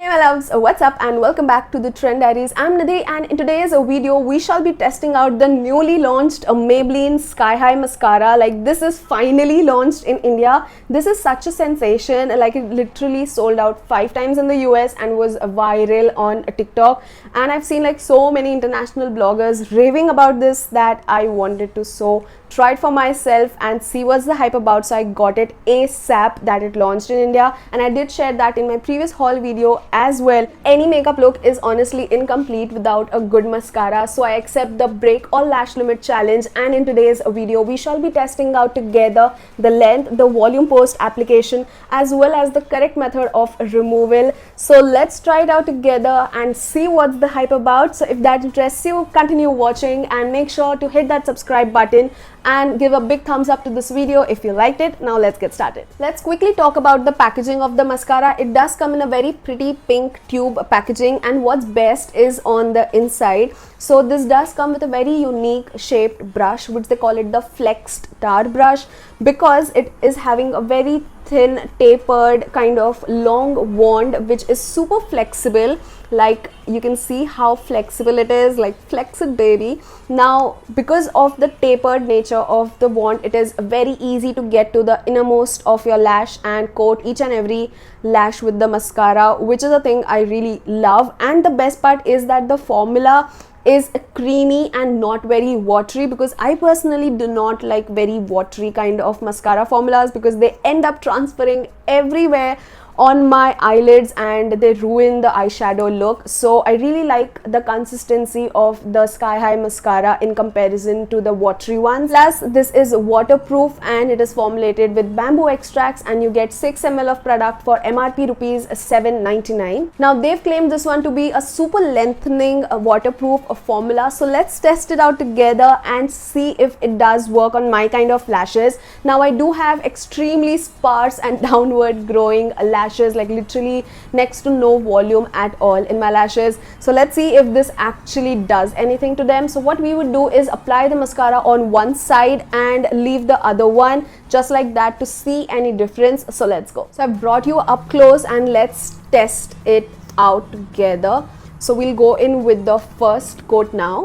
Hey my loves, what's up and welcome back to the Trend Diaries. I'm Nidhi and in today's video we shall be testing out the newly launched Maybelline Sky High mascara. Like, this is finally launched in India. This is such a sensation. Like, it literally sold out 5 times in the US and was viral on TikTok, and I've seen like so many international bloggers raving about this that I wanted to try it for myself and see what's the hype about. So I got it ASAP that it launched in India, and I did share that in my previous haul video as well. Any makeup look is honestly incomplete without a good mascara, so I accept the break all lash limit challenge, and in today's video we shall be testing out together the length, the volume post application, as well as the correct method of removal. So let's try it out together and see what's the hype about. So if that interests you, continue watching and make sure to hit that subscribe button and give a big thumbs up to this video if you liked it. Now let's get started. Let's quickly talk about the packaging of the mascara. It does come in a very pretty pink tube packaging, and what's best is on the inside. So this does come with a very unique shaped brush, which they call it the flexed tar brush, because it is having a very thin tapered kind of long wand which is super flexible. Like, you can see how flexible it is, like flex it baby. Now, because of the tapered nature of the wand, it is very easy to get to the innermost of your lash and coat each and every lash with the mascara, which is a thing I really love. And the best part is that the formula is creamy and not very watery, because I personally do not like very watery kind of mascara formulas because they end up transferring everywhere on my eyelids and they ruin the eyeshadow look. So I really like the consistency of the Sky High mascara in comparison to the watery ones. Plus, this is waterproof and it is formulated with bamboo extracts, and you get 6 ml of product for MRP rupees 7.99. Now, they've claimed this one to be a super lengthening waterproof formula. So let's test it out together and see if it does work on my kind of lashes. Now, I do have extremely sparse and downward growing lashes, like literally next to no volume at all in my lashes. So let's see if this actually does anything to them. So what we would do is apply the mascara on one side and leave the other one just like that to see any difference. So let's go. So I've brought you up close and let's test it out together. So we'll go in with the first coat now.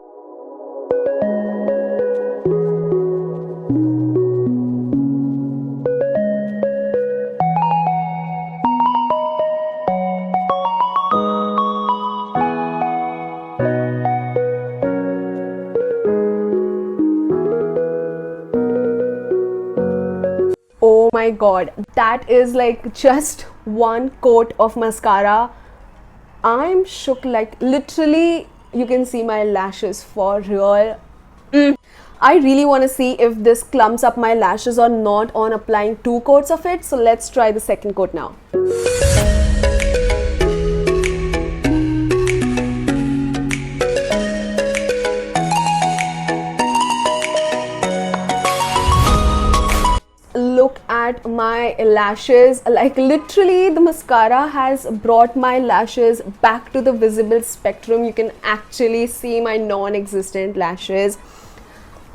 Oh my god, that is like just one coat of mascara. I'm shook, like literally you can see my lashes for real. I really want to see if this clumps up my lashes or not on applying 2 coats of it. So let's try the second coat now. Look at my lashes. Like, literally the mascara has brought my lashes back to the visible spectrum. You can actually see my non-existent lashes.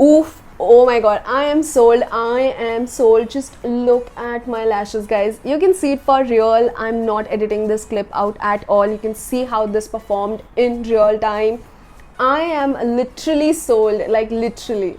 Oof. Oh my god, I am sold. I am sold. Just look at my lashes, guys. You can see it for real. I'm not editing this clip out at all. You can see how this performed in real time. I am literally sold, like literally.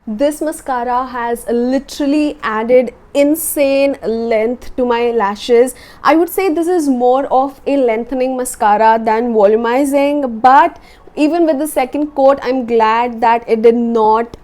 This mascara has literally added insane length to my lashes. I would say this is more of a lengthening mascara than volumizing, but even with the second coat, I'm glad that it did not,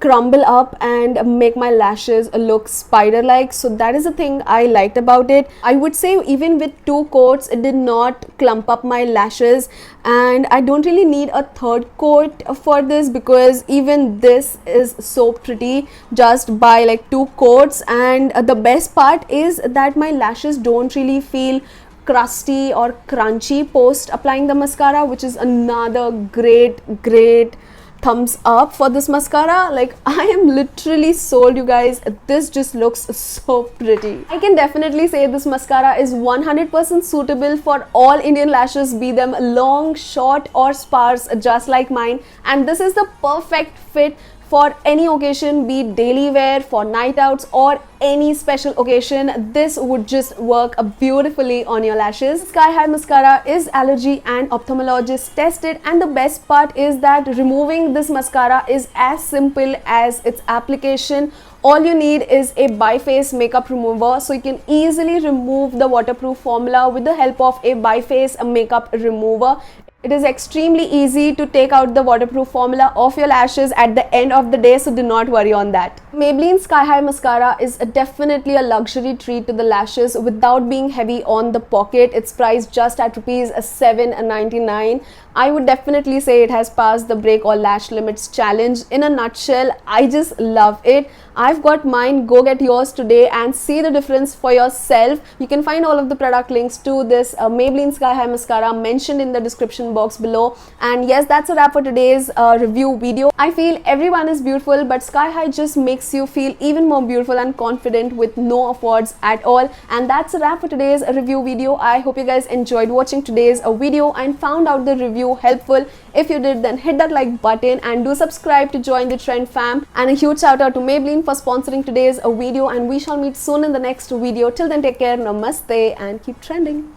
crumble up and make my lashes look spider-like. So that is the thing I liked about it. I would say even with 2 coats, it did not clump up my lashes, and I don't really need a third coat for this because even this is so pretty just by like 2 coats. And the best part is that my lashes don't really feel crusty or crunchy post applying the mascara, which is another great thumbs up for this mascara. Like, I am literally sold, you guys. This just looks so pretty. I can definitely say this mascara is 100% suitable for all Indian lashes, be them long, short or sparse, just like mine. And this is the perfect fit for any occasion, be it daily wear, for night outs or any special occasion. This would just work beautifully on your lashes. Sky High mascara is allergy and ophthalmologist tested, and the best part is that removing this mascara is as simple as its application. All you need is a biface makeup remover, so you can easily remove the waterproof formula with the help of a biface makeup remover. It is extremely easy to take out the waterproof formula of your lashes at the end of the day, so do not worry on that. Maybelline Sky High mascara is definitely a luxury treat to the lashes without being heavy on the pocket. It's priced just at rupees 7.99. I would definitely say it has passed the break all lash limits challenge. In a nutshell, I just love it. I've got mine. Go get yours today and see the difference for yourself. You can find all of the product links to this Maybelline Sky High mascara mentioned in the description box below. And yes, that's a wrap for today's review video. I feel everyone is beautiful, but Sky High just makes you feel even more beautiful and confident with no affords at all. And that's a wrap for today's review video. I hope you guys enjoyed watching today's video and found out the review helpful. If you did, then hit that like button and do subscribe to join the trend fam. And a huge shout out to Maybelline for sponsoring today's video, and we shall meet soon in the next video. Till then, take care, namaste, and keep trending.